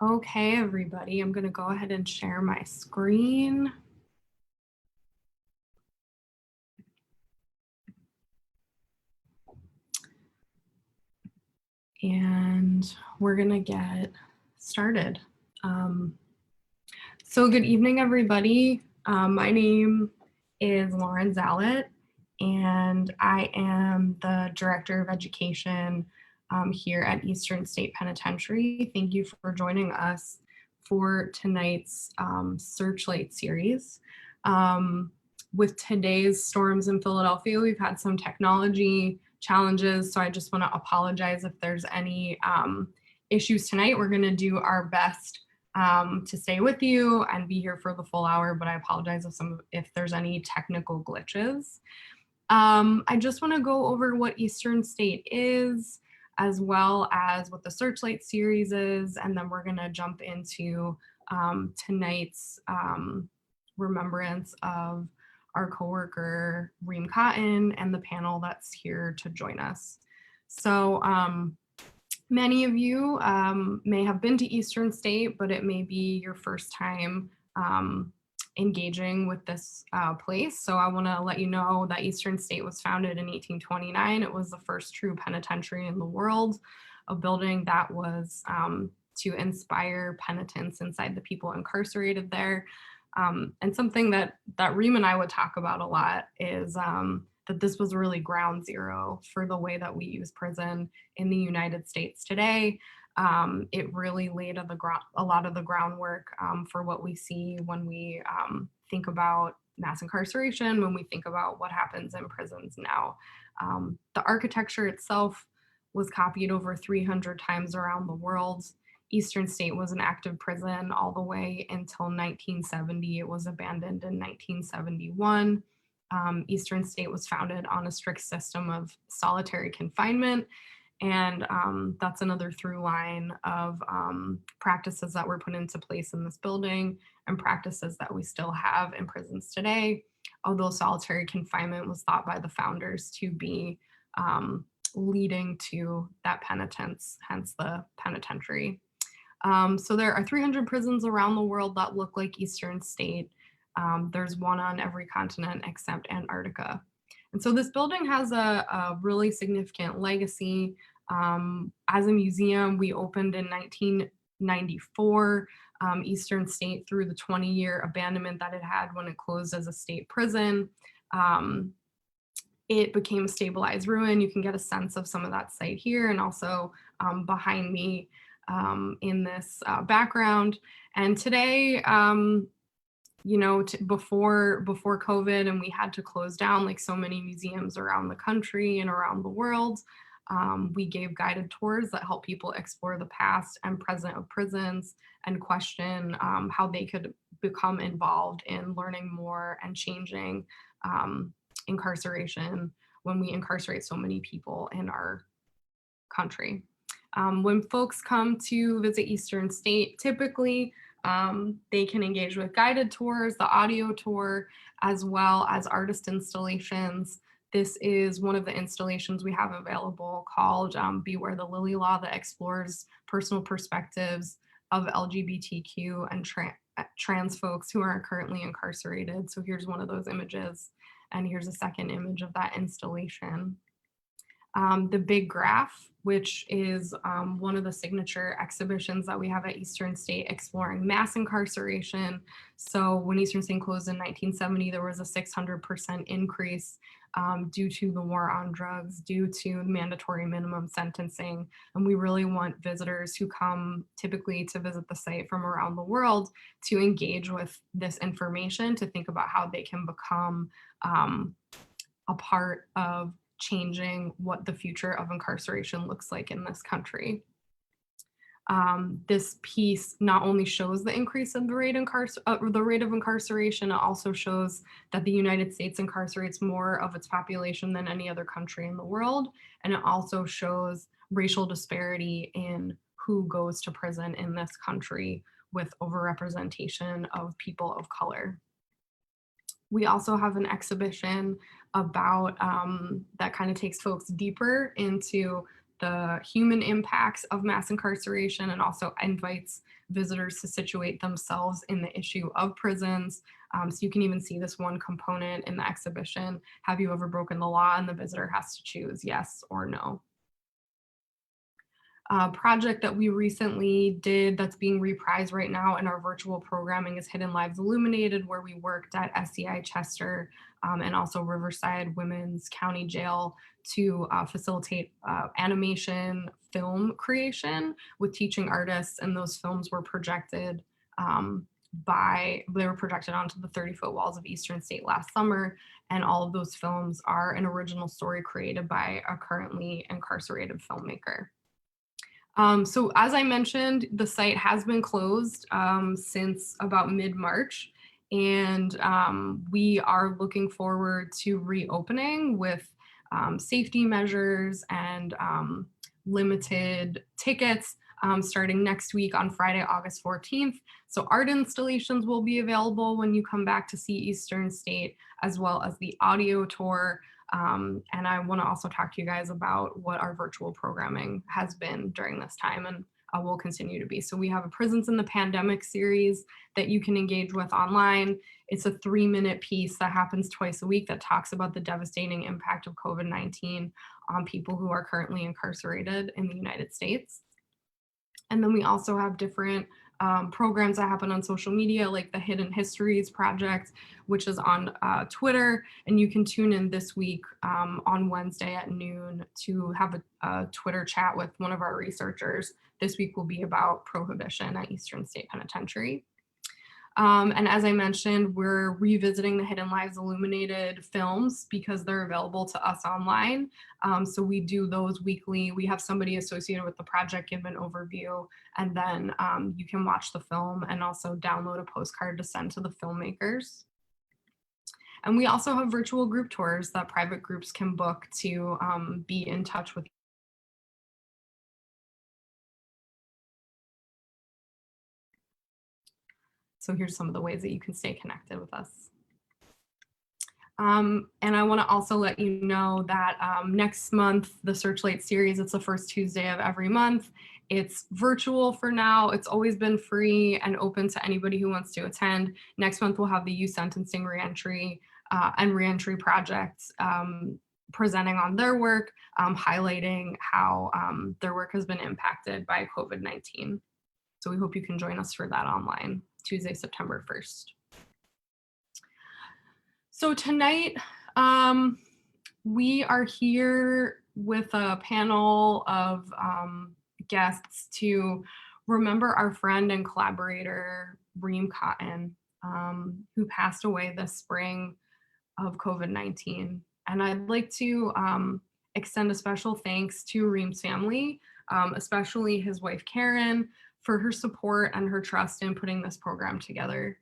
Okay, everybody, I'm going to go ahead and share my screen. And we're going to get started. So good evening, everybody. My name is Lauren Zallett, and I am the Director of Education here at Eastern State Penitentiary. Thank you for joining us for tonight's Searchlight series. With today's storms in Philadelphia, we've had some technology challenges, so I just want to apologize if there's any issues tonight. We're going to do our best to stay with you and be here for the full hour, but I apologize if there's any technical glitches. I just want to go over what Eastern State is, as well as what the Searchlight series is, and then we're going to jump into tonight's remembrance of our coworker Reem Cotton and the panel that's here to join us. So many of you may have been to Eastern State, but it may be your first time engaging with this place. So I want to let you know that Eastern State was founded in 1829. It was the first true penitentiary in the world, a building that was to inspire penitence inside the people incarcerated there. And something that Reem and I would talk about a lot is that this was really ground zero for the way that we use prison in the United States today. It really laid a lot of the groundwork for what we see when we think about mass incarceration, when we think about what happens in prisons now. The architecture itself was copied over 300 times around the world. Eastern State was an active prison all the way until 1970. It was abandoned in 1971. Eastern State was founded on a strict system of solitary confinement. And that's another through line of practices that were put into place in this building and practices that we still have in prisons today, although solitary confinement was thought by the founders to be leading to that penitence, hence the penitentiary. So there are 300 prisons around the world that look like Eastern State. There's one on every continent except Antarctica. And so this building has a really significant legacy. As a museum, we opened in 1994. Eastern State, through the 20-year abandonment that it had when it closed as a state prison, it became a stabilized ruin. You can get a sense of some of that site here and also behind me in this background. And today, you know, before COVID and we had to close down like so many museums around the country and around the world, we gave guided tours that help people explore the past and present of prisons and question how they could become involved in learning more and changing incarceration when we incarcerate so many people in our country. When folks come to visit Eastern State, typically they can engage with guided tours, the audio tour, as well as artist installations. This is one of the installations we have available called Beware the Lily Law, that explores personal perspectives of LGBTQ and trans folks who are currently incarcerated. So here's one of those images, and here's a second image of that installation. The Big Graph, which is one of the signature exhibitions that we have at Eastern State, exploring mass incarceration. So when Eastern State closed in 1970, there was a 600% increase due to the war on drugs, due to mandatory minimum sentencing. And we really want visitors who come typically to visit the site from around the world to engage with this information, to think about how they can become a part of changing what the future of incarceration looks like in this country. This piece not only shows the increase in the rate of incarceration, it also shows that the United States incarcerates more of its population than any other country in the world. And it also shows racial disparity in who goes to prison in this country, with overrepresentation of people of color. We also have an exhibition about that kind of takes folks deeper into the human impacts of mass incarceration and also invites visitors to situate themselves in the issue of prisons. So you can even see this one component in the exhibition. Have you ever broken the law? And the visitor has to choose yes or no. Project that we recently did that's being reprised right now in our virtual programming is Hidden Lives Illuminated, where we worked at SCI Chester and also Riverside Women's County Jail to facilitate animation film creation with teaching artists, and those films were projected they were projected onto the 30-foot walls of Eastern State last summer, and all of those films are an original story created by a currently incarcerated filmmaker. So as I mentioned, the site has been closed since about mid-March, and we are looking forward to reopening with safety measures and limited tickets starting next week on Friday, August 14th. So art installations will be available when you come back to see Eastern State, as well as the audio tour. And I want to also talk to you guys about what our virtual programming has been during this time and will continue to be. So we have a Prisons in the Pandemic series that you can engage with online. It's a 3-minute piece that happens twice a week that talks about the devastating impact of COVID-19 on people who are currently incarcerated in the United States. And then we also have different programs that happen on social media, like the Hidden Histories Project, which is on Twitter. And you can tune in this week on Wednesday at noon to have a Twitter chat with one of our researchers. This week will be about prohibition at Eastern State Penitentiary. And as I mentioned, we're revisiting the Hidden Lives Illuminated films because they're available to us online. So we do those weekly. We have somebody associated with the project give an overview, and then you can watch the film and also download a postcard to send to the filmmakers. And we also have virtual group tours that private groups can book to be in touch with. So here's some of the ways that you can stay connected with us. And I want to also let you know that next month, the Searchlight series, it's the first Tuesday of every month. It's virtual for now. It's always been free and open to anybody who wants to attend. Next month, we'll have the youth sentencing reentry and reentry projects presenting on their work, highlighting how their work has been impacted by COVID-19. So we hope you can join us for that online, Tuesday, September 1st. So tonight, we are here with a panel of guests to remember our friend and collaborator, Reem Cotton, who passed away this spring of COVID-19. And I'd like to extend a special thanks to Reem's family, especially his wife, Karen, for her support and her trust in putting this program together.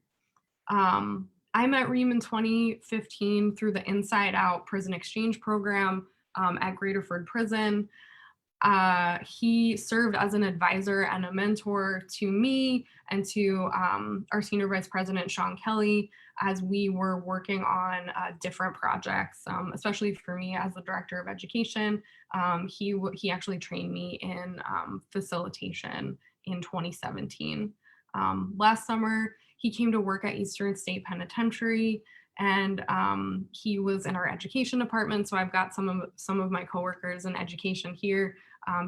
I met Reem in 2015 through the Inside Out prison exchange program at Graterford Prison. He served as an advisor and a mentor to me and to our senior vice president, Sean Kelly, as we were working on different projects, especially for me as the director of education. He actually trained me in facilitation in 2017. Last summer, he came to work at Eastern State Penitentiary, and he was in our education department. So I've got some of my coworkers in education here.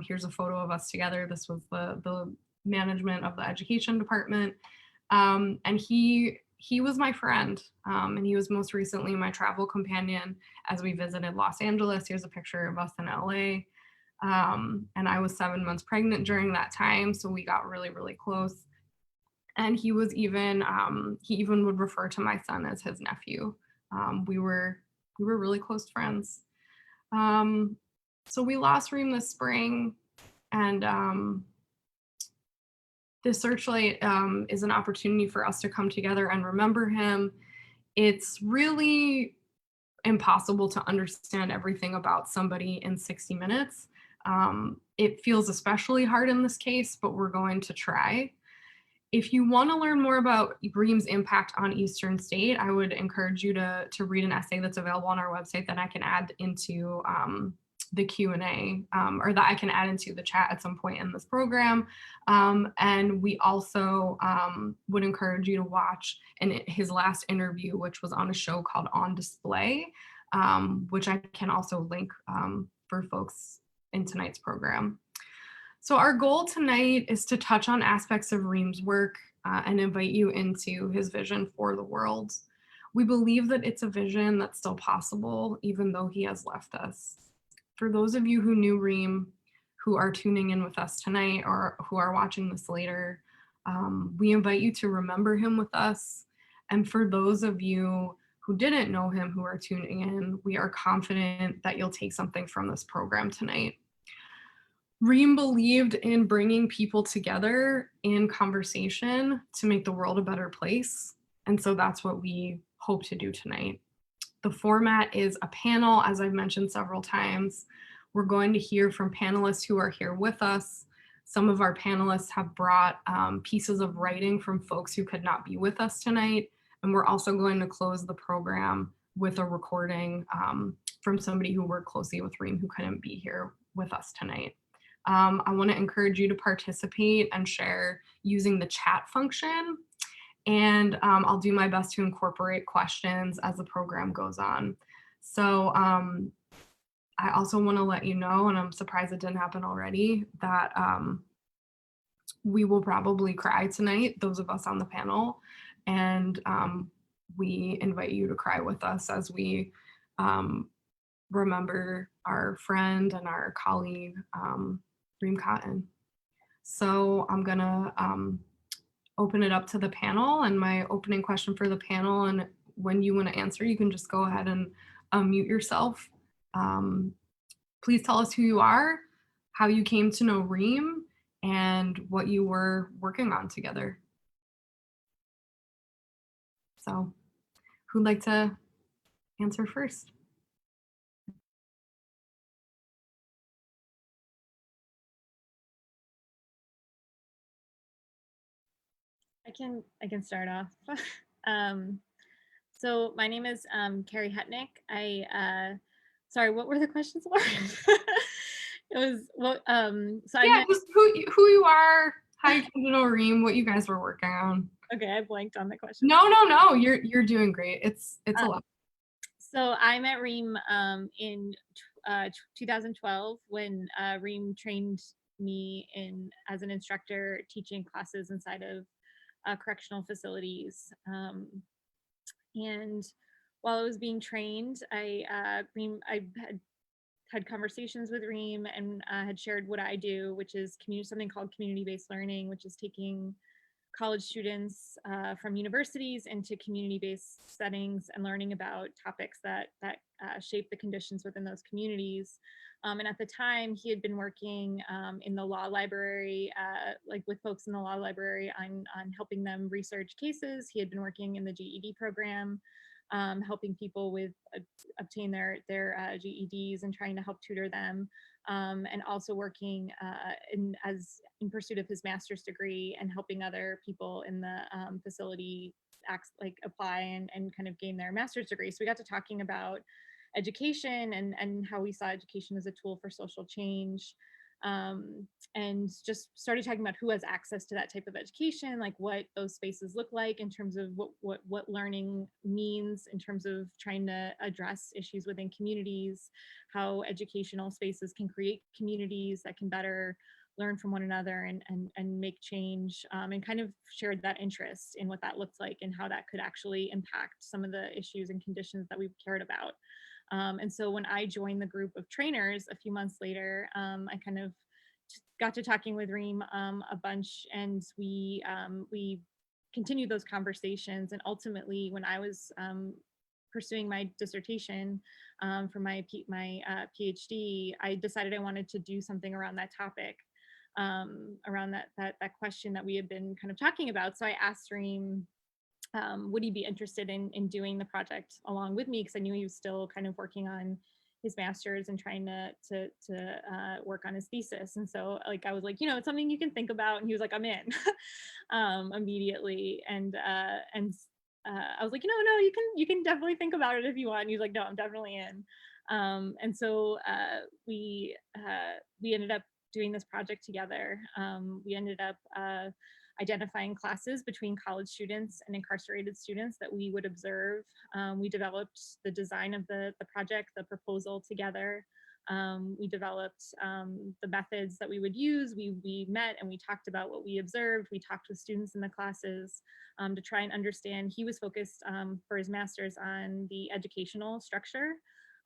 Here's a photo of us together. This was the management of the education department. And he was my friend, and he was most recently my travel companion as we visited Los Angeles. Here's a picture of us in LA. And I was 7 months pregnant during that time, so we got really, really close. And he was even he even would refer to my son as his nephew. We were really close friends. So we lost Reem this spring, and the Searchlight is an opportunity for us to come together and remember him. It's really impossible to understand everything about somebody in 60 minutes. It feels especially hard in this case, but we're going to try. If you want to learn more about Reem's impact on Eastern State, I would encourage you to read an essay that's available on our website that I can add into the Q&A, or that I can add into the chat at some point in this program. And we also would encourage you to watch his last interview, which was on a show called On Display, which I can also link for folks in tonight's program. So our goal tonight is to touch on aspects of Reem's work and invite you into his vision for the world. We believe that it's a vision that's still possible, even though he has left us. For those of you who knew Reem, who are tuning in with us tonight or who are watching this later, we invite you to remember him with us. And for those of you who didn't know him, who are tuning in, we are confident that you'll take something from this program tonight. Reem believed in bringing people together in conversation to make the world a better place. And so that's what we hope to do tonight. The format is a panel, as I've mentioned several times. We're going to hear from panelists who are here with us. Some of our panelists have brought pieces of writing from folks who could not be with us tonight. And we're also going to close the program with a recording from somebody who worked closely with Reem who couldn't be here with us tonight. I want to encourage you to participate and share using the chat function. And I'll do my best to incorporate questions as the program goes on. So I also want to let you know, and I'm surprised it didn't happen already, that we will probably cry tonight, those of us on the panel. And we invite you to cry with us as we remember our friend and our colleague, Reem Cotton. So I'm gonna open it up to the panel, and my opening question for the panel, and when you want to answer, you can just go ahead and unmute yourself. Please tell us who you are, how you came to know Reem, and what you were working on together. So who'd like to answer first? I can start off. So my name is Carrie Hetnick. Sorry, what were the questions for? It was what so yeah, just who you are, how you came to know Reem, what you guys were working on. Okay, I blanked on the question. No, you're doing great. It's a lot. So I met Reem in 2012 when Reem trained me as an instructor teaching classes inside of correctional facilities. And while I was being trained, I had conversations with Reem and had shared what I do, which is something called community-based learning, which is taking college students from universities into community-based settings and learning about topics that shape the conditions within those communities. And at the time, he had been working in the law library, like with folks in the law library on helping them research cases. He had been working in the GED program, helping people with obtain their GEDs and trying to help tutor them, and also working in pursuit of his master's degree and helping other people in the facility apply and kind of gain their master's degree. So we got to talking about education and how we saw education as a tool for social change. And just started talking about who has access to that type of education, like what those spaces look like in terms of what learning means in terms of trying to address issues within communities, how educational spaces can create communities that can better learn from one another and make change, and kind of shared that interest in what that looked like and how that could actually impact some of the issues and conditions that we've cared about. And so when I joined the group of trainers a few months later, I kind of got to talking with Reem a bunch, and we continued those conversations. And ultimately, when I was pursuing my dissertation for my PhD, I decided I wanted to do something around that topic, around that question that we had been kind of talking about. So I asked Reem, would he be interested in doing the project along with me, because I knew he was still kind of working on his master's and trying to work on his thesis. And so I was like, it's something you can think about. And he was like, I'm in immediately. And I was like, no, you can definitely think about it if you want. And he was like, no, I'm definitely in. And so we ended up doing this project together. We ended up identifying classes between college students and incarcerated students that we would observe. We developed the design of the project, the proposal together. We developed the methods that we would use. We met and we talked about what we observed. We talked with students in the classes to try and understand. He was focused for his master's on the educational structure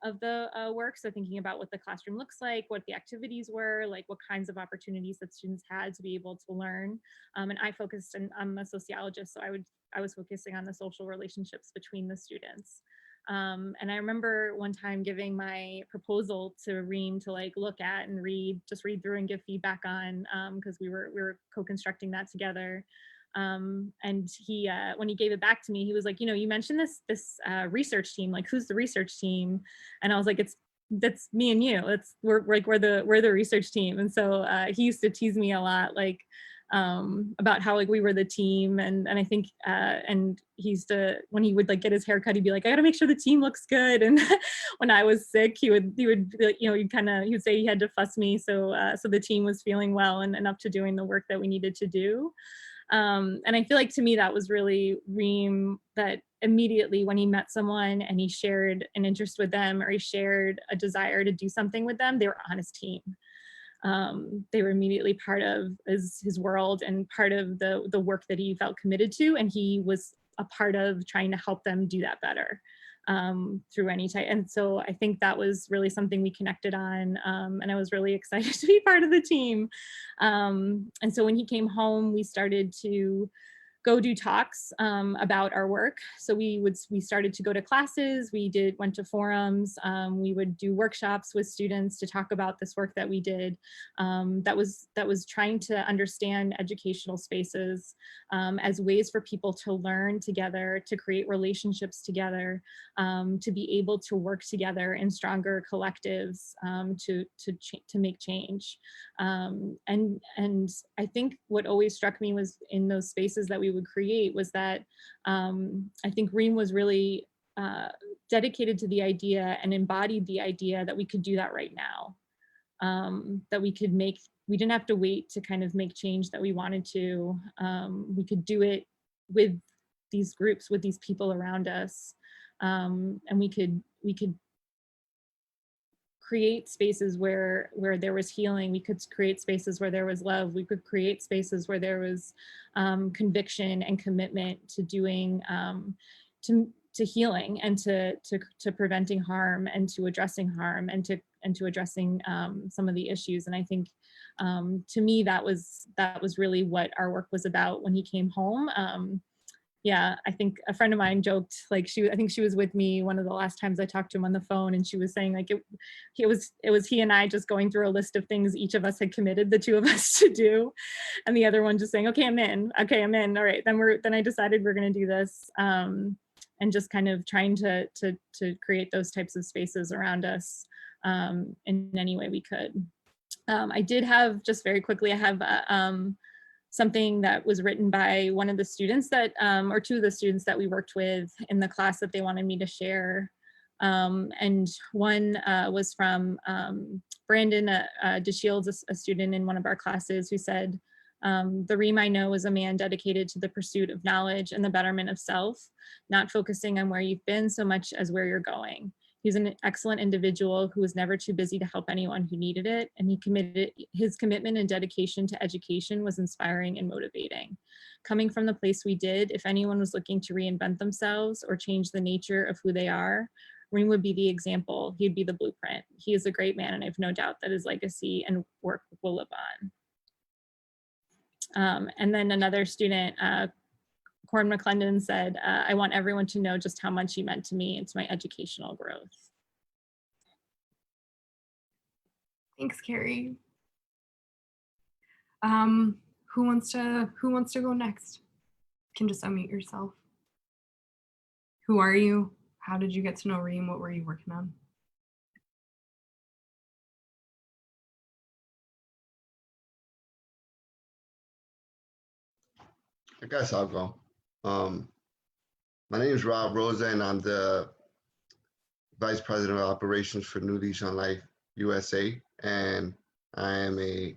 of the work. So thinking about what the classroom looks like, what the activities were, like what kinds of opportunities that students had to be able to learn. And I focused, and I'm a sociologist, so I was focusing on the social relationships between the students. And I remember one time giving my proposal to Reem to like look at and just read through and give feedback on, because we were co-constructing that together. And he, when he gave it back to me, he was like, you mentioned this research team, like who's the research team? And I was like, that's me and you. We're the research team. And so he used to tease me a lot, like about how like we were the team, and I think and he used to, when he would like get his hair cut, he'd be like, I gotta make sure the team looks good. And when I was sick, he would he would say he had to fuss me so the team was feeling well and up to doing the work that we needed to do. And I feel like to me that was really Reem, that immediately when he met someone and he shared an interest with them, or he shared a desire to do something with them, they were on his team. They were immediately part of his world and part of the work that he felt committed to, and he was a part of trying to help them do that better through any type. And so I think that was really something we connected on, and I was really excited to be part of the team. And so when he came home, we started to go do talks about our work. So we started to go to classes, went to forums, we would do workshops with students to talk about this work that we did, that was trying to understand educational spaces as ways for people to learn together, to create relationships together, to be able to work together in stronger collectives, to make change. And I think what always struck me was in those spaces that we would create was that I think Reem was really dedicated to the idea and embodied the idea that we could do that right now, that we didn't have to wait to kind of make change that we wanted to. We could do it with these groups, with these people around us, and we could create spaces where there was healing. We could create spaces where there was love. We could create spaces where there was conviction and commitment to doing, to healing, and to preventing harm, and to addressing harm, and to addressing some of the issues. And I think to me that was really what our work was about when he came home. Yeah, I think a friend of mine joked, like I think she was with me one of the last times I talked to him on the phone, and she was saying like it was he and I just going through a list of things each of us had committed, the two of us, to do, and the other one just saying, okay, I'm in. All right, then I decided we're going to do this, and just kind of trying to create those types of spaces around us in any way we could. I did have, just very quickly, I have something that was written by one of the students that, or two of the students that we worked with in the class that they wanted me to share. And one was from Brandon DeShields, a student in one of our classes, who said, the Reem I know is a man dedicated to the pursuit of knowledge and the betterment of self, not focusing on where you've been so much as where you're going. He's an excellent individual who was never too busy to help anyone who needed it, and his commitment and dedication to education was inspiring and motivating. Coming from the place we did, if anyone was looking to reinvent themselves or change the nature of who they are, Reem would be the example. He'd be the blueprint. He is a great man, and I have no doubt that his legacy and work will live on. And then another student, Corn McClendon, said, I want everyone to know just how much he meant to me and to my educational growth. Thanks, Carrie. Who wants to go next? You can just unmute yourself. Who are you? How did you get to know Reem? What were you working on? I guess I'll go. My name is Rob Rosa, and I'm the Vice President of Operations for New Lease on Life USA, and I am a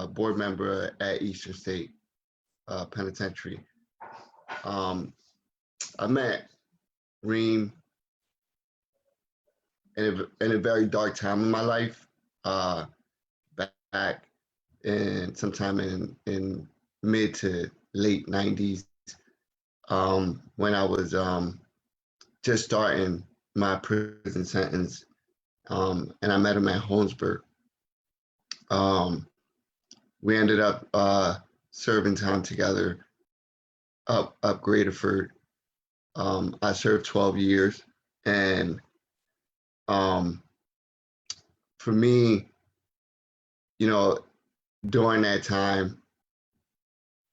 board member at Eastern State Penitentiary. I met Reem in a very dark time in my life, back in sometime in mid to late 90s, when I was just starting my prison sentence, and I met him at Holmesburg. We ended up serving time together up Graterford. I served 12 years, and for me, you know, during that time,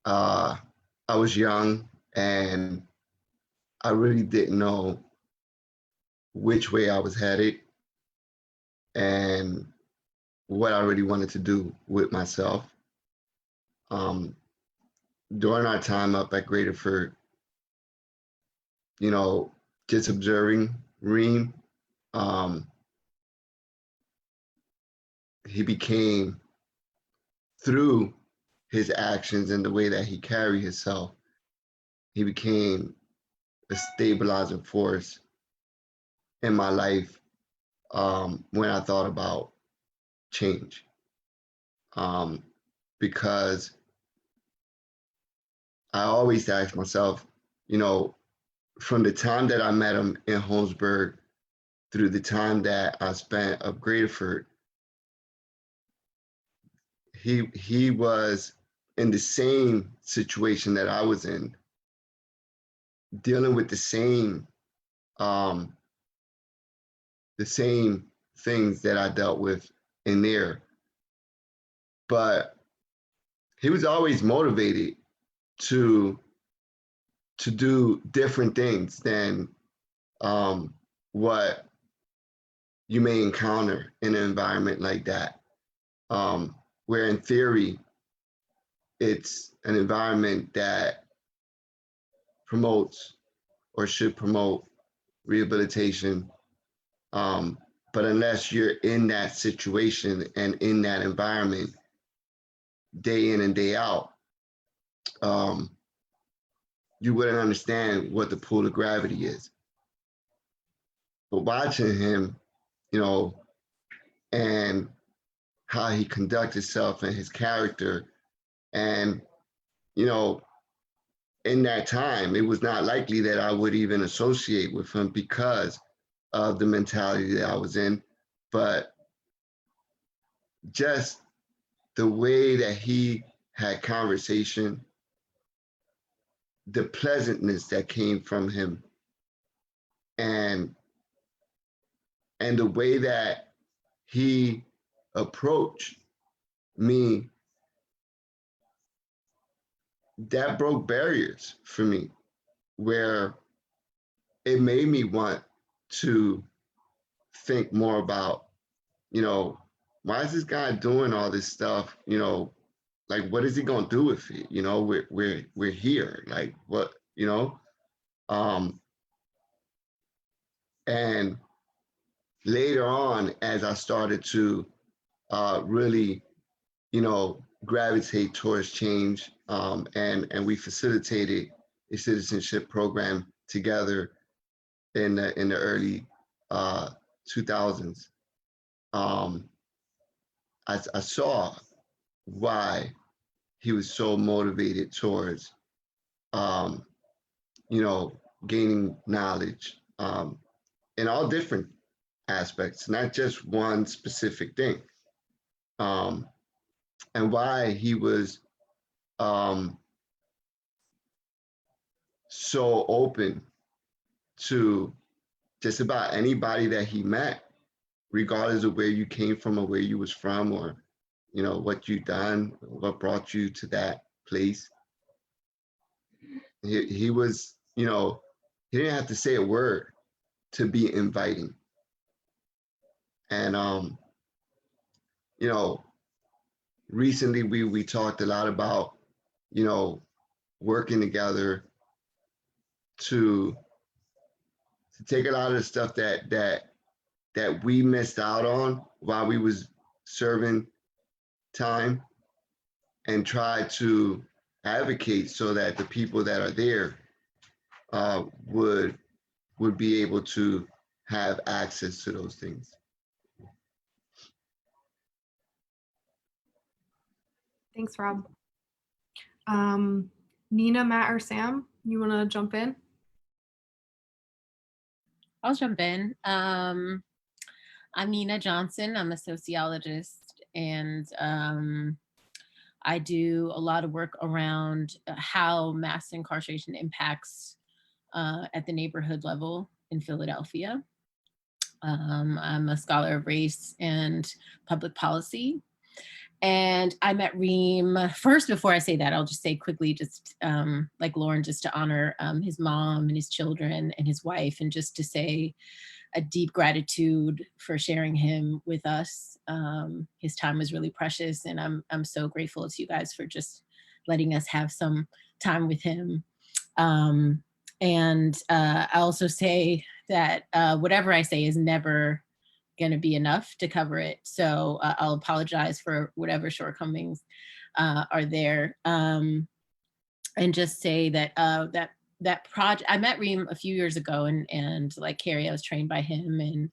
I was young and I really didn't know which way I was headed and what I really wanted to do with myself. During our time up at Graterford, you know, just observing Reem, he became, through his actions and the way that he carried himself, he became a stabilizing force in my life when I thought about change. Because I always ask myself, you know, from the time that I met him in Holmesburg through the time that I spent up Graterford, he was in the same situation that I was in, dealing with the same things that I dealt with in there. But he was always motivated to do different things than what you may encounter in an environment like that, where in theory it's an environment that promotes or should promote rehabilitation. But unless you're in that situation and in that environment day in and day out, you wouldn't understand what the pull of gravity is. But watching him, you know, and how he conducts himself and his character, and, you know, in that time, it was not likely that I would even associate with him because of the mentality that I was in. But just the way that he had conversation, the pleasantness that came from him, and the way that he approached me, that broke barriers for me, where it made me want to think more about, you know, why is this guy doing all this stuff? You know, like, what is he gonna do with it? You know, we're here. Like, what, you know? And later on, as I started to really, you know, gravitate towards change, and we facilitated a citizenship program together in the early 2000s. I saw why he was so motivated towards, you know, gaining knowledge in all different aspects, not just one specific thing, and why he was so open to just about anybody that he met, regardless of where you came from or where you was from, or, you know, what you done, what brought you to that place. He was, you know, he didn't have to say a word to be inviting. And you know, recently we talked a lot about, you know, working together to take a lot of the stuff that that we missed out on while we was serving time, and try to advocate so that the people that are there uh, would would be able to have access to those things. Thanks, Rob. Nina, Matt, or Sam, you want to jump in? I'll jump in. I'm Nina Johnson. I'm a sociologist, and I do a lot of work around how mass incarceration impacts at the neighborhood level in Philadelphia. I'm a scholar of race and public policy. And I met Reem first. Before I say that, I'll just say quickly, just like Lauren, just to honor his mom and his children and his wife, and just to say a deep gratitude for sharing him with us. His time was really precious, and I'm so grateful to you guys for just letting us have some time with him. And I also say that whatever I say is never going to be enough to cover it. So I'll apologize for whatever shortcomings are there. And just say that that project, I met Reem a few years ago, and like Carrie, I was trained by him and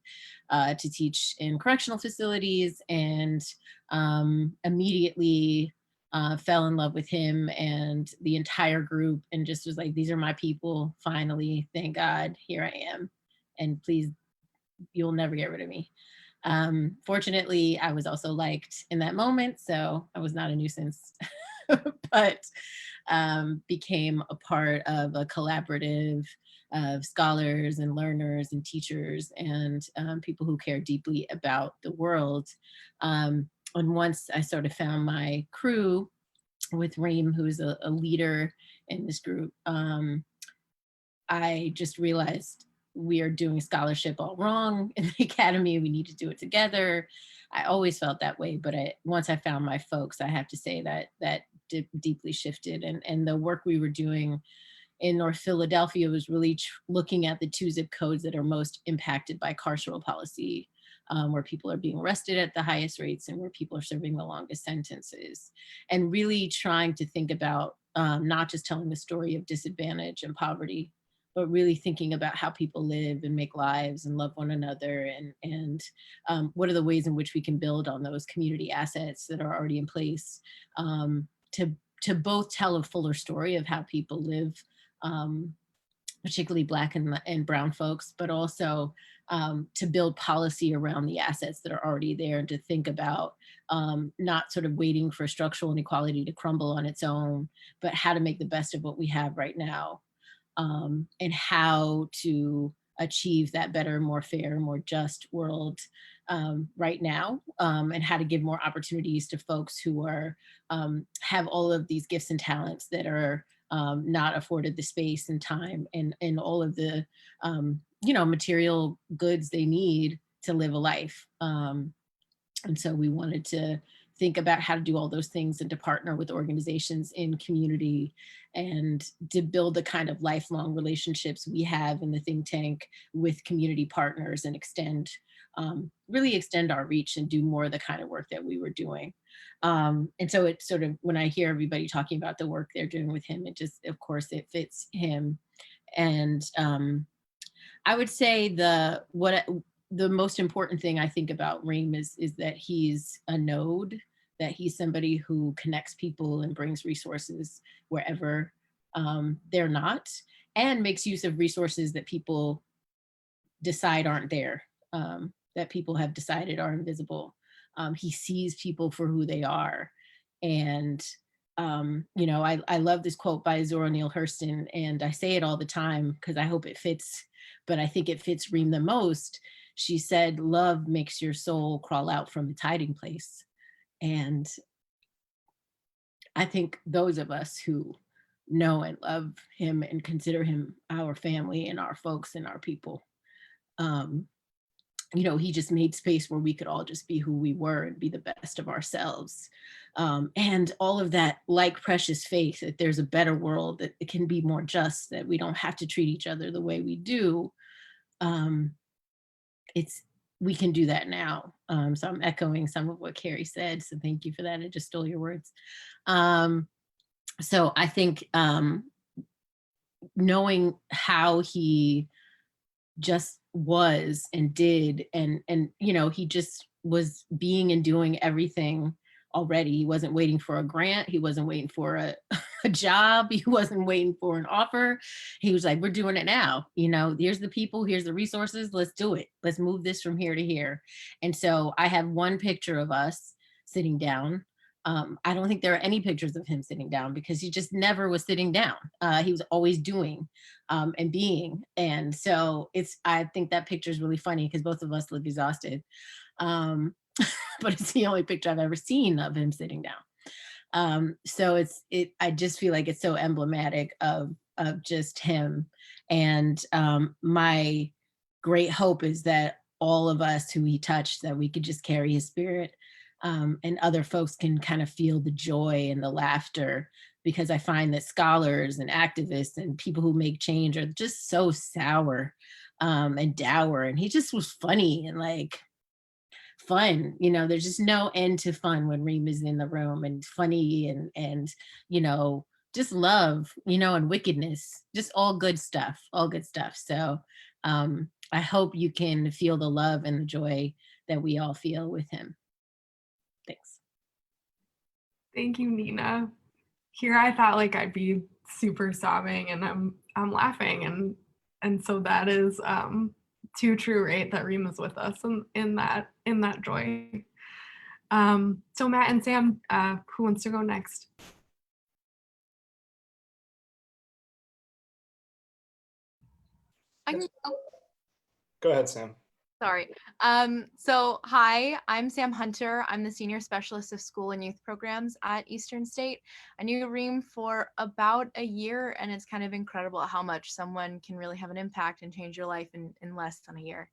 to teach in correctional facilities, and immediately fell in love with him and the entire group, and just was like, these are my people. Finally, thank God, here I am. And please, you'll never get rid of me. Fortunately, I was also liked in that moment, so I was not a nuisance, but became a part of a collaborative of scholars and learners and teachers and people who care deeply about the world. And once I sort of found my crew with Reem, who's a leader in this group, I just realized we are doing scholarship all wrong in the academy. We need to do it together. I always felt that way, but once I found my folks, I have to say that deeply shifted. And the work we were doing in North Philadelphia was really looking at the 2 zip codes that are most impacted by carceral policy, where people are being arrested at the highest rates and where people are serving the longest sentences. And really trying to think about not just telling the story of disadvantage and poverty, but really thinking about how people live and make lives and love one another, and what are the ways in which we can build on those community assets that are already in place, to both tell a fuller story of how people live, particularly Black and Brown folks, but also to build policy around the assets that are already there, and to think about not sort of waiting for structural inequality to crumble on its own, but how to make the best of what we have right now. And how to achieve that better, more fair, more just world right now, and how to give more opportunities to folks who are have all of these gifts and talents that are not afforded the space and time and all of the material goods they need to live a life. And so we wanted to think about how to do all those things and to partner with organizations in community and to build the kind of lifelong relationships we have in the think tank with community partners, and really extend our reach and do more of the kind of work that we were doing. And so it sort of, when I hear everybody talking about the work they're doing with him, it just, of course, it fits him. And I would say the most important thing I think about Reem is that he's a node, that he's somebody who connects people and brings resources wherever they're not, and makes use of resources that people decide aren't there, that people have decided are invisible. He sees people for who they are. And I love this quote by Zora Neale Hurston, and I say it all the time because I hope it fits, but I think it fits Reem the most. She said, "Love makes your soul crawl out from its hiding place." And I think those of us who know and love him and consider him our family and our folks and our people, he just made space where we could all just be who we were and be the best of ourselves. And all of that, like precious faith that there's a better world, that it can be more just, that we don't have to treat each other the way we do. we can do that now. So I'm echoing some of what Carrie said. So thank you for that. I just stole your words. So I think knowing how he just was and did, and you know, he just was being and doing everything already. He wasn't waiting for a grant. He wasn't waiting for a job. He wasn't waiting for an offer. He was like, we're doing it now. You know, here's the people, here's the resources. Let's do it. Let's move this from here to here. And so I have one picture of us sitting down. I don't think there are any pictures of him sitting down because he just never was sitting down. He was always doing and being. And so I think that picture is really funny because both of us look exhausted. But it's the only picture I've ever seen of him sitting down. So I just feel like it's so emblematic of just him. And my great hope is that all of us who he touched, that we could just carry his spirit, and other folks can kind of feel the joy and the laughter, because I find that scholars and activists and people who make change are just so sour and dour. And he just was funny and like fun. You know, there's just no end to fun when Reem is in the room, and funny and you know, just love, you know, and wickedness, just all good stuff, all good stuff. So I hope you can feel the love and the joy that we all feel with him. Thanks. Thank you, Nina. Here I thought like I'd be super sobbing, and I'm laughing, and so that is too true, right? That Reem is with us in that joy. So Matt and Sam, who wants to go next? I can go. Go ahead, Sam. Sorry. So hi, I'm Sam Hunter. I'm the Senior Specialist of School and Youth Programs at Eastern State. I knew Reem for about a year, and it's kind of incredible how much someone can really have an impact and change your life in less than a year.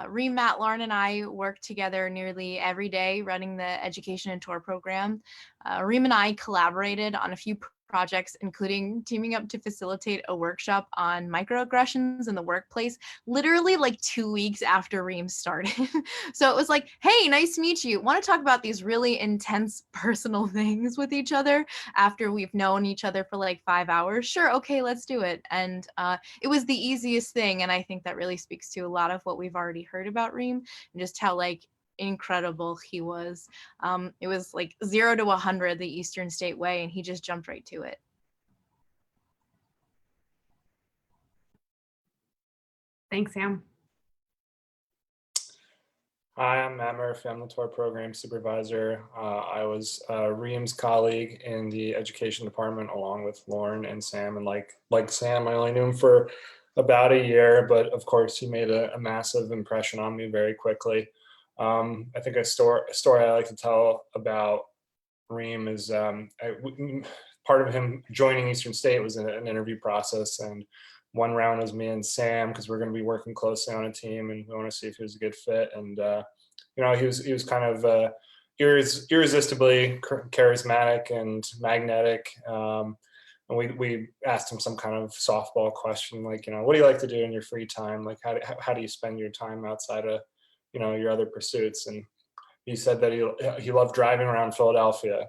Reem, Matt, Lauren, and I work together nearly every day running the Education and Tour program. Reem and I collaborated on a few projects, including teaming up to facilitate a workshop on microaggressions in the workplace, literally like 2 weeks after Reem started. So it was like, hey, nice to meet you. Want to talk about these really intense personal things with each other after we've known each other for like 5 hours? Sure, okay, let's do it. And it was the easiest thing. And I think that really speaks to a lot of what we've already heard about Reem, and just how like incredible he was. It was like 0 to 100 the Eastern State way, and he just jumped right to it. Thanks, Sam. Hi, I'm Matt Murphy. I'm the tour program supervisor. I was Reem's colleague in the education department along with Lauren and Sam. And like Sam, I only knew him for about a year, but of course he made a massive impression on me very quickly. I think a story I like to tell about Reem is part of him joining Eastern State was an interview process, and one round was me and Sam because we're going to be working closely on a team, and we want to see if he was a good fit. And you know, he was kind of irresistibly charismatic and magnetic. And we asked him some kind of softball question, like, you know, what do you like to do in your free time? Like, how do you spend your time outside of, you know, your other pursuits? And he said that he loved driving around Philadelphia,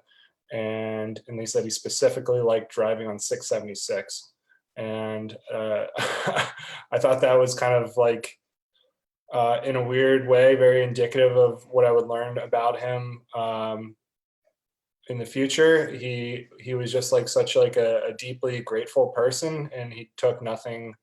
and they said he specifically liked driving on 676. And I thought that was kind of like, in a weird way, very indicative of what I would learn about him in the future. He was just like such like a deeply grateful person, and he took nothing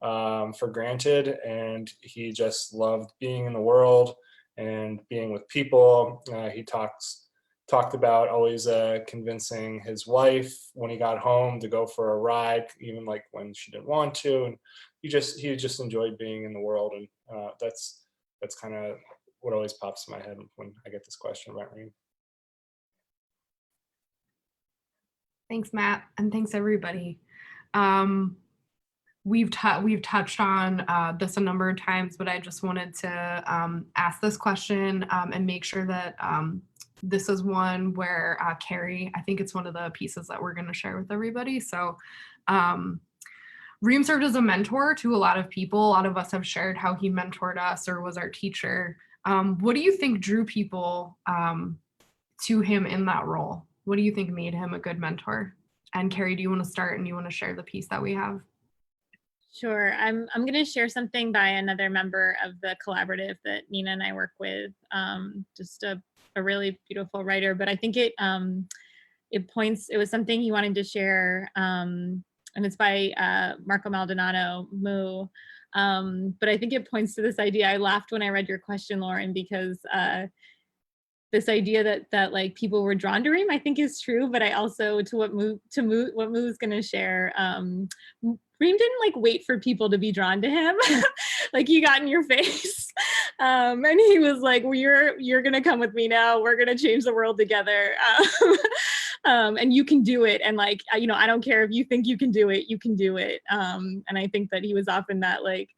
for granted, and he just loved being in the world and being with people. He talked about always convincing his wife when he got home to go for a ride, even like when she didn't want to. And he just enjoyed being in the world. And that's kind of what always pops in my head when I get this question about Reem. Thanks, Matt, and thanks everybody. We've touched on this a number of times, but I just wanted to ask this question and make sure that this is one where Carrie, I think it's one of the pieces that we're going to share with everybody. So Reem served as a mentor to a lot of people. A lot of us have shared how he mentored us or was our teacher. What do you think drew people to him in that role? What do you think made him a good mentor? And Carrie, do you want to start and you want to share the piece that we have? Sure. I'm going to share something by another member of the collaborative that Nina and I work with. Just a really beautiful writer, but I think it was something he wanted to share, and it's by Marco Maldonado, Moo. But I think it points to this idea. I laughed when I read your question, Lauren, because this idea that like people were drawn to Reem, I think is true, but I also, to what Moo's going to share, Reem didn't like wait for people to be drawn to him. Like he got in your face. And he was like, well, you're going to come with me now. We're going to change the world together. And you can do it. And like, I don't care if you think you can do it, you can do it. And I think that he was often that like,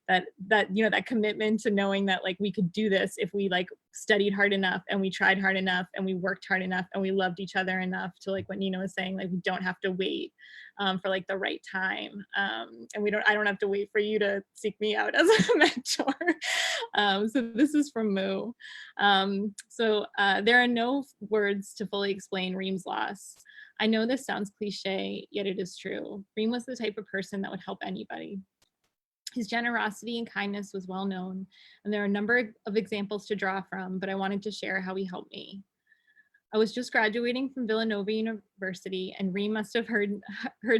that commitment to knowing that like we could do this if we like studied hard enough and we tried hard enough and we worked hard enough and we loved each other enough to, like what Nina was saying, like we don't have to wait for like the right time, and I don't have to wait for you to seek me out as a mentor. So this is from Moo. There are no words to fully explain Reem's loss. I know this sounds cliche, yet it is true. Reem was the type of person that would help anybody. His generosity and kindness was well known, and there are a number of examples to draw from, but I wanted to share how he helped me. I was just graduating from Villanova University, and Reem must have heard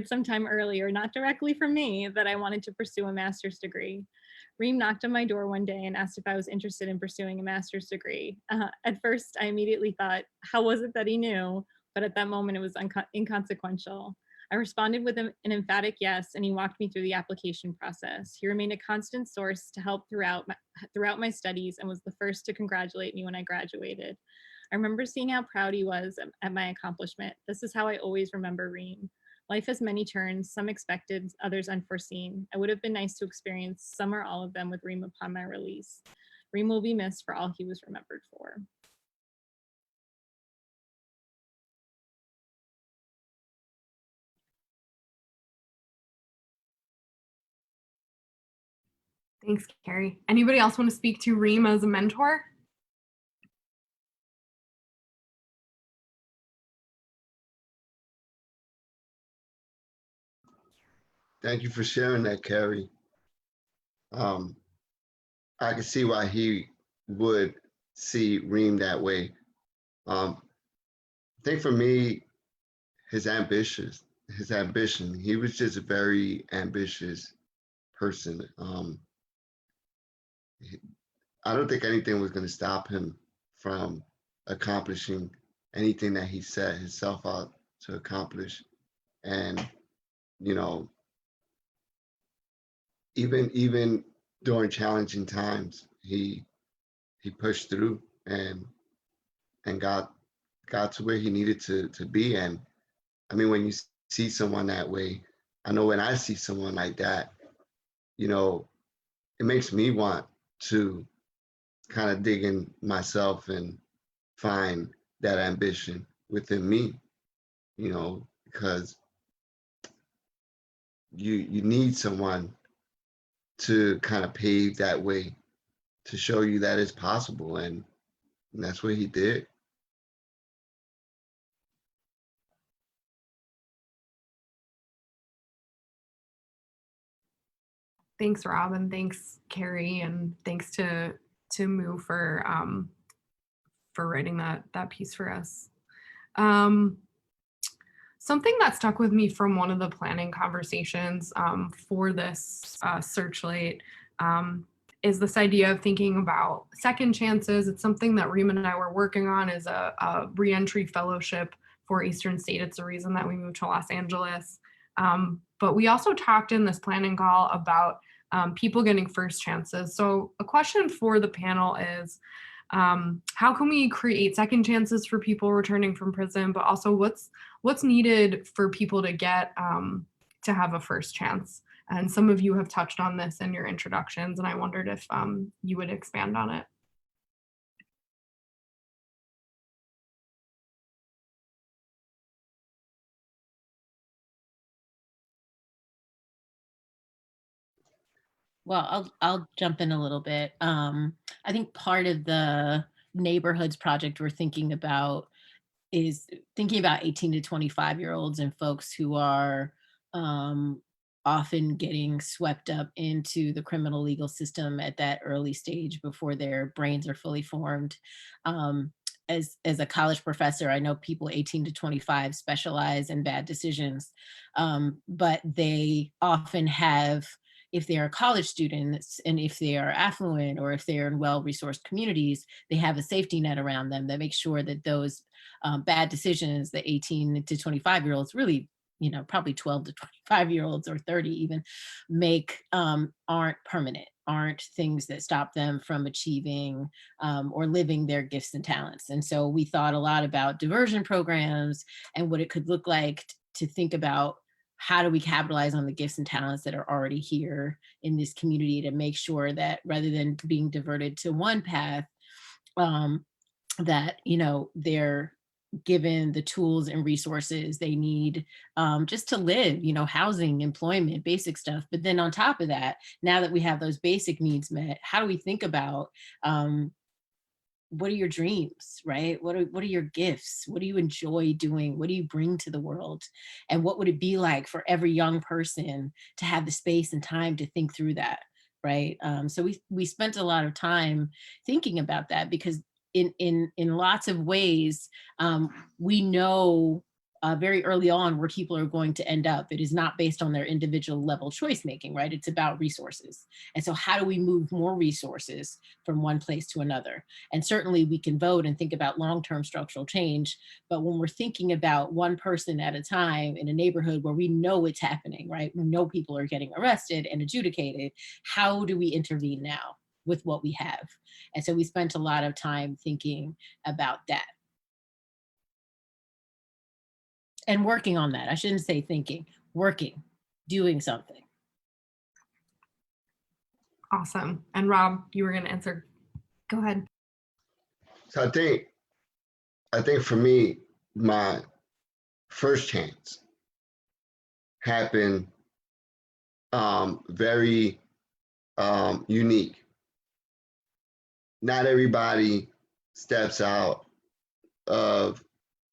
sometime earlier, not directly from me, that I wanted to pursue a master's degree. Reem knocked on my door one day and asked if I was interested in pursuing a master's degree. At first, I immediately thought, how was it that he knew? But at that moment, it was inconsequential. I responded with an emphatic yes, and he walked me through the application process. He remained a constant source to help throughout my studies and was the first to congratulate me when I graduated. I remember seeing how proud he was at my accomplishment. This is how I always remember Reem. Life has many turns, some expected, others unforeseen. It would have been nice to experience some or all of them with Reem upon my release. Reem will be missed for all he was remembered for. Thanks, Carrie. Anybody else want to speak to Reem as a mentor? Thank you for sharing that, Carrie. I can see why he would see Reem that way. I think for me, his ambition, he was just a very ambitious person. I don't think anything was going to stop him from accomplishing anything that he set himself out to accomplish. And, you know, even during challenging times, he pushed through and got to where he needed to be. And I mean, when you see someone that way, I know when I see someone like that, you know, it makes me want to kind of dig in myself and find that ambition within me, you know, because you need someone to kind of pave that way to show you that it's possible, and that's what he did. Thanks, Rob, and thanks, Carrie, and thanks to Moo for writing that piece for us. Something that stuck with me from one of the planning conversations for this Searchlight is this idea of thinking about second chances. It's something that Reem and I were working on as a reentry fellowship for Eastern State. It's the reason that we moved to Los Angeles. But we also talked in this planning call about people getting first chances. So a question for the panel is, how can we create second chances for people returning from prison, but also what's needed for people to get to have a first chance? And some of you have touched on this in your introductions, and I wondered if you would expand on it. Well, I'll jump in a little bit. I think part of the neighborhoods project we're thinking about is thinking about 18 to 25-year-olds and folks who are um, often getting swept up into the criminal legal system at that early stage before their brains are fully formed. Um, as a college professor, I know people 18 to 25 specialize in bad decisions, but they often have, if they are college students and if they are affluent or if they are in well-resourced communities, they have a safety net around them that makes sure that those bad decisions that 18 to 25-year-olds, really, probably 12 to 25-year-olds or 30 even make, aren't permanent, aren't things that stop them from achieving or living their gifts and talents. And so we thought a lot about diversion programs and what it could look like to think about how do we capitalize on the gifts and talents that are already here in this community to make sure that rather than being diverted to one path, um, that they're given the tools and resources they need, just to live, housing, employment, basic stuff. But then on top of that, now that we have those basic needs met, how do we think about, what are your dreams, right? What are your gifts? What do you enjoy doing? What do you bring to the world? And what would it be like for every young person to have the space and time to think through that, right? So we spent a lot of time thinking about that because in lots of ways, we know very early on where people are going to end up. It is not based on their individual level choice making, right? It's about resources. And so how do we move more resources from one place to another? And certainly we can vote and think about long-term structural change, but when we're thinking about one person at a time in a neighborhood where we know it's happening, right? We know people are getting arrested and adjudicated. How do we intervene now with what we have? And so we spent a lot of time thinking about that and working on that. I shouldn't say thinking, working, doing something. Awesome. And Rob, you were going to answer. Go ahead. So I think for me, my first chance happened very unique. Not everybody steps out of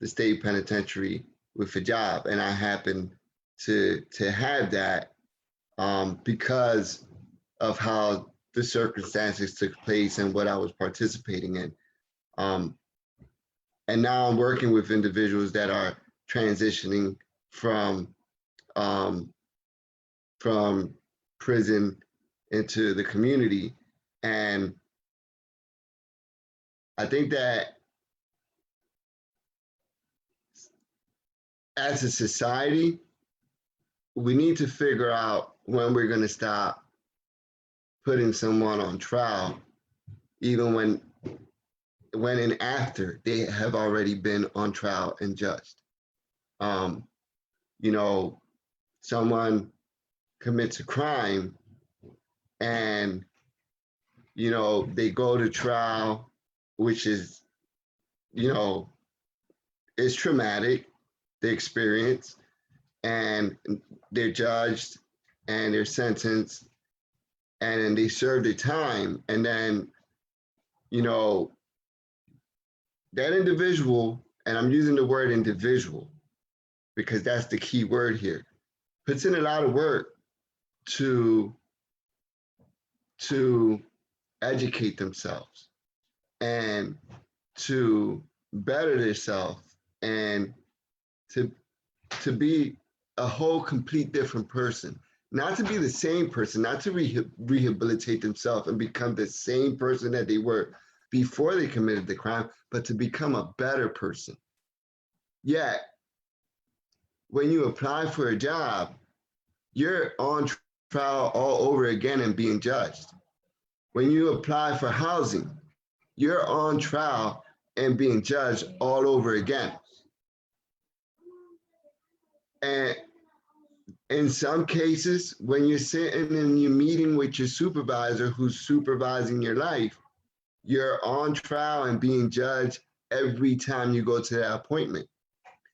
the state penitentiary with a job, and I happened to have that because of how the circumstances took place and what I was participating in. And now I'm working with individuals that are transitioning from prison into the community. And I think that as a society, we need to figure out when we're going to stop putting someone on trial, even when and after they have already been on trial and judged. Someone commits a crime and, they go to trial, which is, is traumatic, the experience, and they're judged and they're sentenced and then they serve their time. And then, that individual, and I'm using the word individual because that's the key word here, puts in a lot of work to educate themselves and to better themselves and to be a whole complete different person, not to be the same person, not to rehabilitate themselves and become the same person that they were before they committed the crime, but to become a better person. Yet, when you apply for a job, you're on trial all over again and being judged. When you apply for housing, you're on trial and being judged all over again. And in some cases, when you're sitting and you're meeting with your supervisor who's supervising your life, you're on trial and being judged every time you go to that appointment.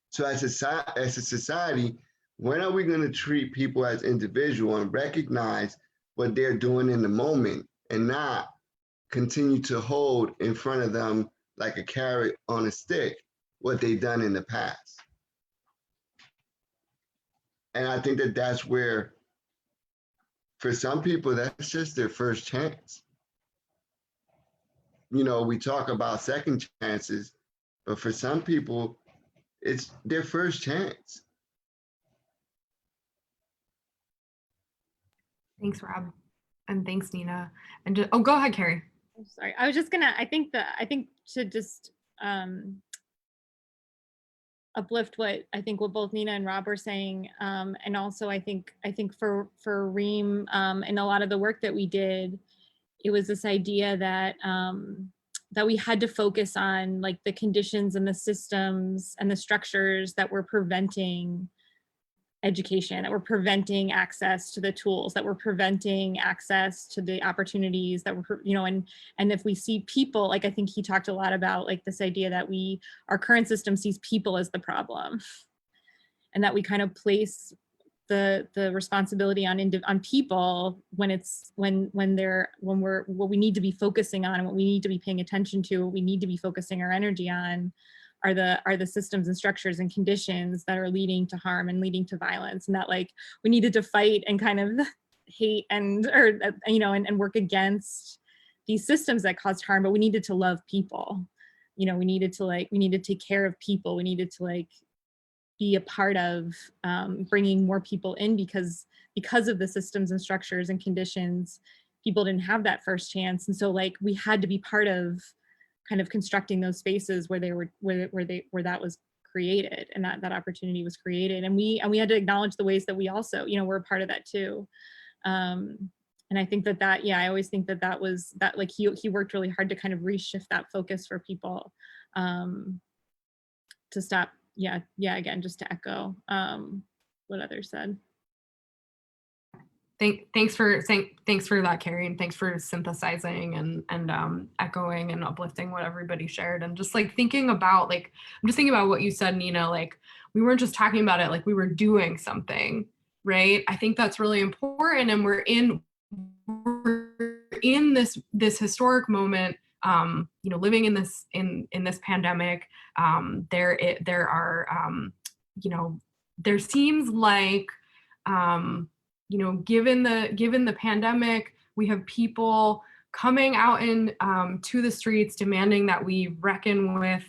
So as a society, when are we going to treat people as individuals and recognize what they're doing in the moment and not continue to hold in front of them like a carrot on a stick what they've done in the past. And I think that that's where, for some people, that's just their first chance. You know, we talk about second chances, but for some people, it's their first chance. Thanks, Rob. And thanks, Nina. And just, oh, go ahead, Carrie. I'm sorry. I was just gonna, I think to just uplift what both Nina and Rob were saying. And also I think for Reem and a lot of the work that we did, it was this idea that that we had to focus on like the conditions and the systems and the structures that were preventing education, that were preventing access to the tools, that were preventing access to the opportunities that were, you know, and if we see people, like I think he talked a lot about like this idea that our current system sees people as the problem, and that we kind of place the responsibility on people when what we need to be focusing on and what we need to be paying attention to, what we need to be focusing our energy on are the systems and structures and conditions that are leading to harm and leading to violence, and that like we needed to fight and kind of hate and work against these systems that caused harm, but we needed to love people. You know, we needed to take care of people. We needed to like be a part of bringing more people in because of the systems and structures and conditions, people didn't have that first chance, and so like we had to be part of kind of constructing those spaces where that was created and that opportunity was created, and we had to acknowledge the ways that we also, you know, we're a part of that too. And I think that I always think that was that like he worked really hard to kind of reshift that focus for people, to stop. Yeah, again, just to echo what others said. Thanks for that, Carrie, and thanks for synthesizing and echoing and uplifting what everybody shared. And just like thinking about, like, I'm just thinking about what you said, Nina, like we weren't just talking about it, like we were doing something, right? I think that's really important. And we're in this historic moment, you know, living in this pandemic. There are, you know, there seems like, you know, given the pandemic, we have people coming out to the streets demanding that we reckon with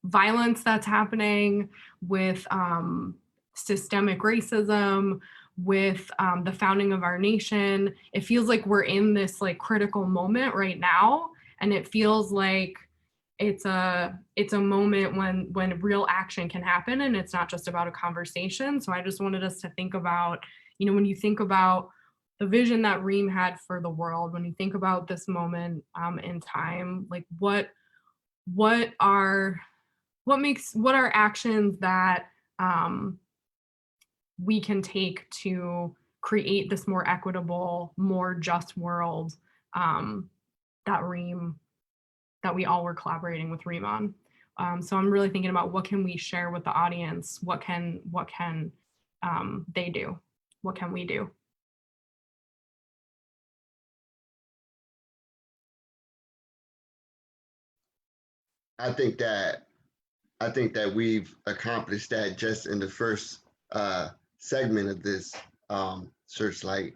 violence that's happening, with systemic racism, with the founding of our nation. It feels like we're in this like critical moment right now, and it feels like it's a moment when real action can happen, and it's not just about a conversation. So I just wanted us to think about, you know, when you think about the vision that Reem had for the world, when you think about this moment in time, like what are actions that we can take to create this more equitable, more just world that we all were collaborating with Reem on. So I'm really thinking about what can we share with the audience? What can they do? What can we do? I think that we've accomplished that just in the first segment of this Searchlight,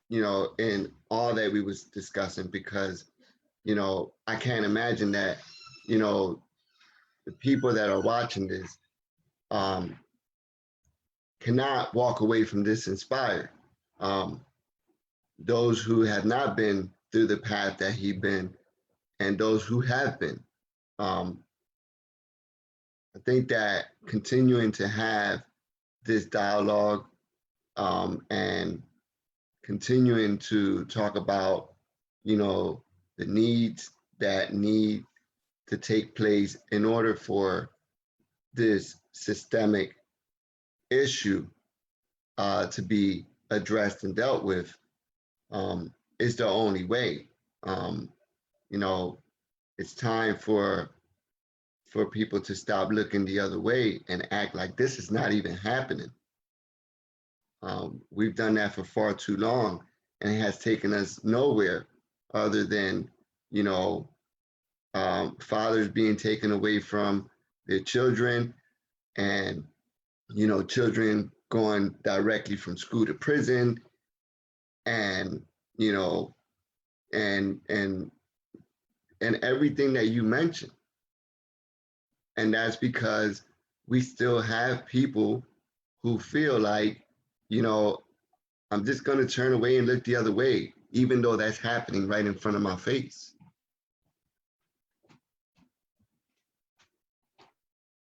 you know, in all that we was discussing, because, you know, I can't imagine that, you know, the people that are watching this cannot walk away from this inspired. Those who have not been through the path that he's been, and those who have been. I think that continuing to have this dialogue and continuing to talk about, you know, the needs that need to take place in order for this systemic issue to be addressed and dealt with is the only way. You know, it's time for people to stop looking the other way and act like this is not even happening. We've done that for far too long, and it has taken us nowhere other than, you know, fathers being taken away from their children, and, you know, children going directly from school to prison, and, you know, and everything that you mentioned. And that's because we still have people who feel like, you know, I'm just going to turn away and look the other way, even though that's happening right in front of my face.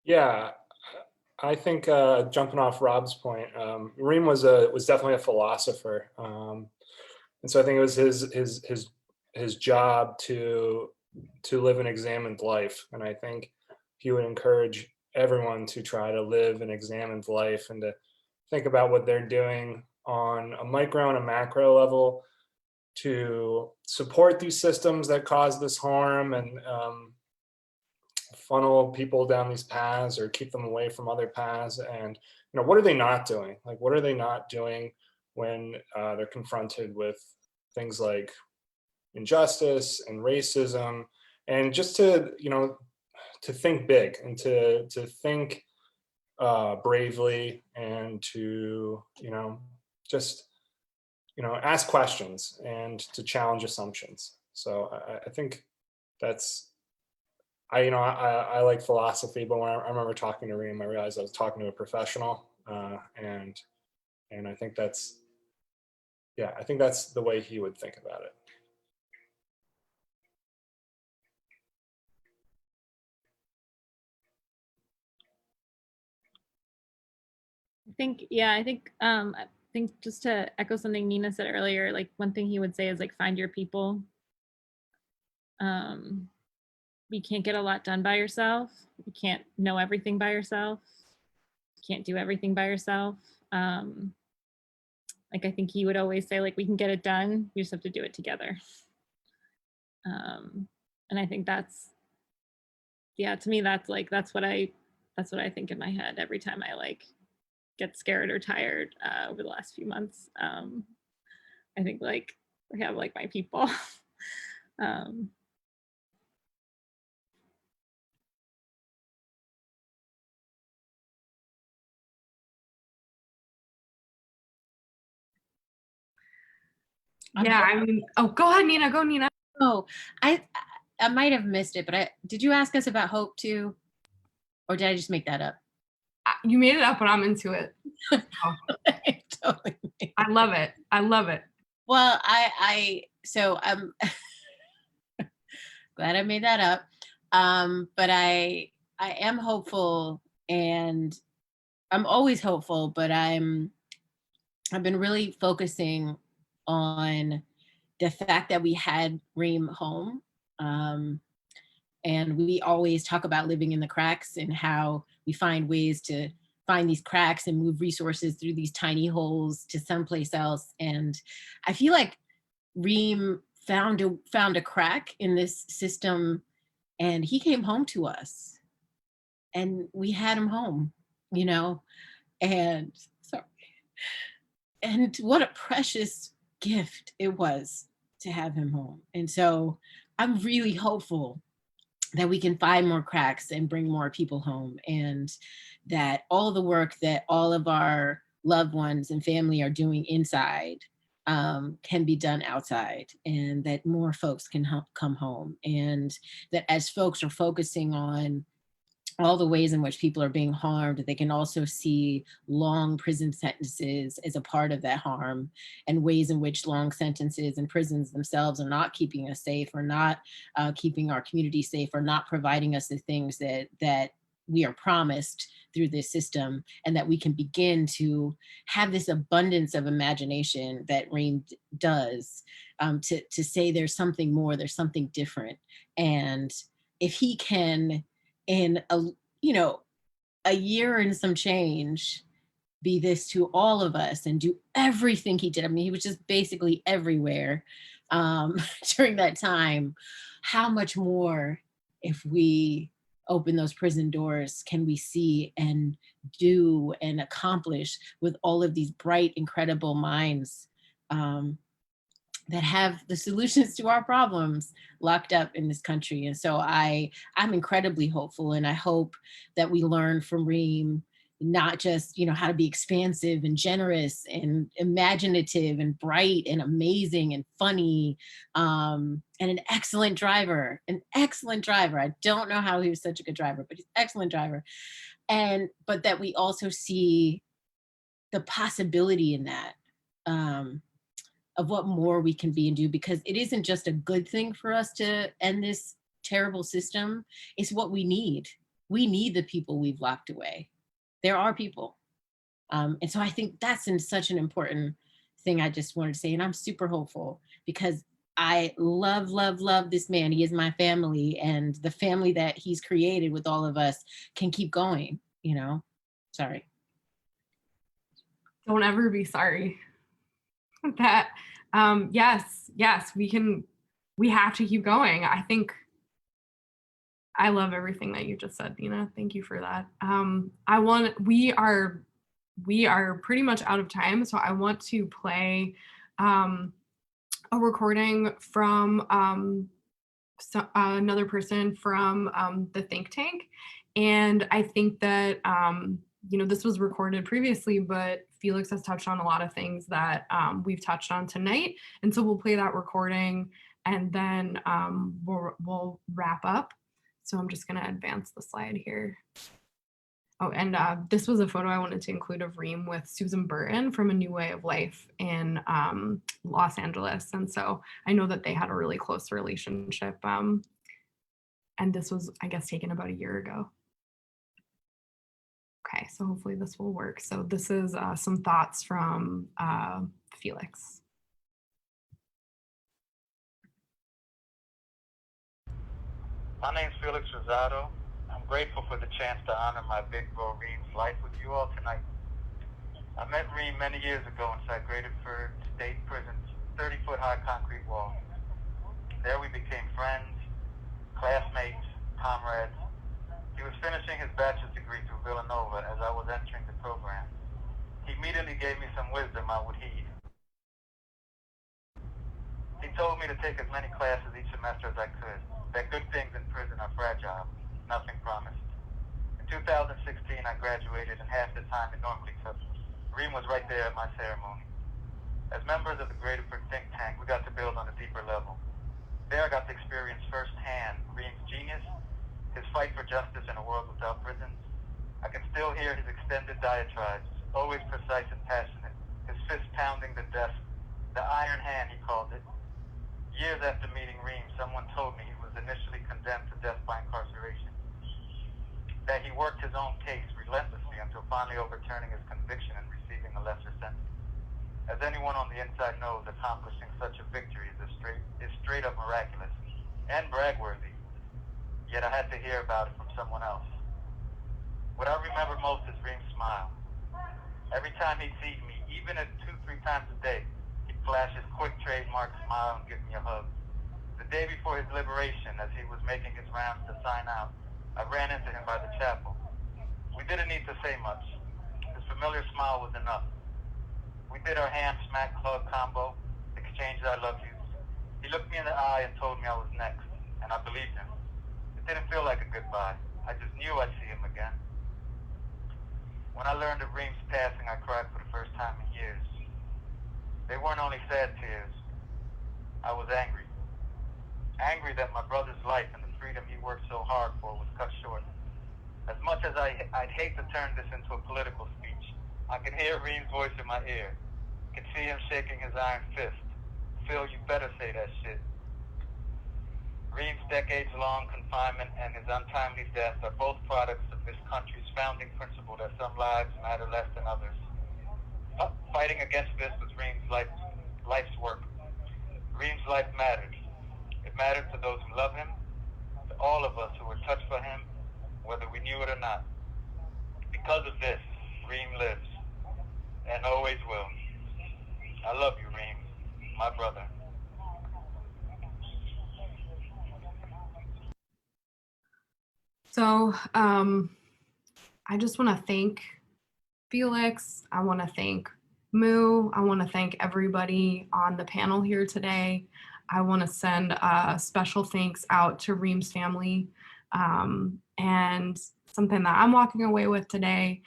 Yeah, I think jumping off Rob's point, Reem was definitely a philosopher, and so I think it was his job to live an examined life, and I think he would encourage everyone to try to live an examined life and to think about what they're doing on a micro and a macro level to support these systems that cause this harm, and funnel people down these paths or keep them away from other paths. And, you know, what are they not doing? Like, what are they not doing when they're confronted with things like injustice and racism? And just to, you know, to think big and to think bravely, and to, you know, just, you know, ask questions and to challenge assumptions. So I think that's, I like philosophy, but when I remember talking to Reem, I realized I was talking to a professional, and I think that's, yeah, I think that's the way he would think about it. I think just to echo something Nina said earlier, like one thing he would say is like find your people. You can't get a lot done by yourself. You can't know everything by yourself. You can't do everything by yourself. Like I think he would always say, like, we can get it done. We just have to do it together. And I think that's, yeah, to me, that's what I think in my head every time I like get scared or tired over the last few months. I think like I have like my people. Yeah, I mean, oh, go ahead, Nina. Go, Nina. Oh, I might have missed it, but did you ask us about hope too? Or did I just make that up? You made it up, but I'm into it. Totally. I love it. I love it. Well, so I'm glad I made that up. But I am hopeful, and I'm always hopeful, but I've been really focusing on the fact that we had Reem home. And we always talk about living in the cracks and how we find ways to find these cracks and move resources through these tiny holes to someplace else. And I feel like Reem found a crack in this system, and he came home to us, and we had him home, you know, and sorry. And what a precious gift it was to have him home. And so I'm really hopeful that we can find more cracks and bring more people home, and that all the work that all of our loved ones and family are doing inside can be done outside, and that more folks can come home, and that as folks are focusing on all the ways in which people are being harmed, they can also see long prison sentences as a part of that harm, and ways in which long sentences and prisons themselves are not keeping us safe, or not keeping our community safe, or not providing us the things that we are promised through this system, and that we can begin to have this abundance of imagination that Reem does, to say there's something more, there's something different. And if he can, in a year and some change, be this to all of us and do everything he did. I mean, he was just basically everywhere during that time. How much more if we open those prison doors can we see and do and accomplish with all of these bright, incredible minds that have the solutions to our problems locked up in this country. And so I'm incredibly hopeful, and I hope that we learn from Reem not just, how to be expansive and generous and imaginative and bright and amazing and funny, and an excellent driver, I don't know how he was such a good driver, but he's an excellent driver. But that we also see the possibility in that, of what more we can be and do, because it isn't just a good thing for us to end this terrible system. It's what we need. We need the people we've locked away. There are people. And so I think that's such an important thing I just wanted to say. And I'm super hopeful because I love, love, love this man. He is my family, and the family that he's created with all of us can keep going, Sorry. Don't ever be sorry. That, yes, we have to keep going. I love everything that you just said, Dina. Thank you for that. We are pretty much out of time, so I want to play a recording from another person from the think tank. And I think that, this was recorded previously, but Felix has touched on a lot of things that we've touched on tonight. And so we'll play that recording, and then we'll wrap up. So I'm just going to advance the slide here. Oh, and this was a photo I wanted to include of Reem with Susan Burton from A New Way of Life in Los Angeles. And so I know that they had a really close relationship. And this was, I guess, taken about a year ago. Okay, so hopefully this will work. So this is some thoughts from Felix. My name's Felix Rosado. I'm grateful for the chance to honor my big bro Reem's life with you all tonight. I met Reem many years ago inside Graterford State Prison's 30-foot high concrete wall. There we became friends, classmates, comrades. He was finishing his bachelor's degree through Villanova as I was entering the program. He immediately gave me some wisdom I would heed. He told me to take as many classes each semester as I could, that good things in prison are fragile, nothing promised. In 2016, I graduated in half the time it normally took. Reem was right there at my ceremony. As members of the Graterford think tank, we got to build on a deeper level. There I got to experience firsthand Reem's genius, his fight for justice in a world without prisons. I can still hear his extended diatribes, always precise and passionate, his fist pounding the desk, the iron hand he called it. Years after meeting Reem, someone told me he was initially condemned to death by incarceration, that he worked his own case relentlessly until finally overturning his conviction and receiving a lesser sentence. As anyone on the inside knows, accomplishing such a victory is straight up miraculous and brag-worthy. Yet I had to hear about it from someone else. What I remember most is Reem's smile. Every time he'd see me, even at 2-3 times a day, he'd flash his quick trademark smile and give me a hug. The day before his liberation, as he was making his rounds to sign out, I ran into him by the chapel. We didn't need to say much. His familiar smile was enough. We did our hand smack hug combo, exchanged I love yous. He looked me in the eye and told me I was next, and I believed him. It didn't feel like a goodbye. I just knew I'd see him again. When I learned of Reem's passing, I cried for the first time in years. They weren't only sad tears. I was angry. Angry that my brother's life and the freedom he worked so hard for was cut short. As much as I'd hate to turn this into a political speech, I could hear Reem's voice in my ear. I could see him shaking his iron fist. Phil, you better say that shit. Reem's decades-long confinement and his untimely death are both products of this country's founding principle that some lives matter less than others. Fighting against this was Reem's life's work. Reem's life mattered. It mattered to those who love him, to all of us who were touched by him, whether we knew it or not. Because of this, Reem lives, and always will. I love you, Reem, my brother. So I just want to thank Felix. I want to thank Moo. I want to thank everybody on the panel here today. I want to send a special thanks out to Reem's family. And something that I'm walking away with today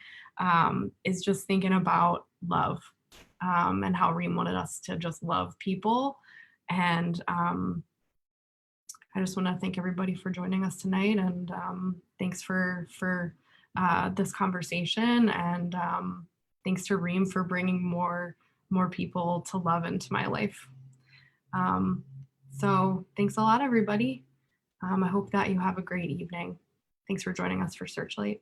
is just thinking about love and how Reem wanted us to just love people. And I just want to thank everybody for joining us tonight, and thanks for this conversation, and thanks to Reem for bringing more people to love into my life. So thanks a lot, everybody. I hope that you have a great evening. Thanks for joining us for Searchlight.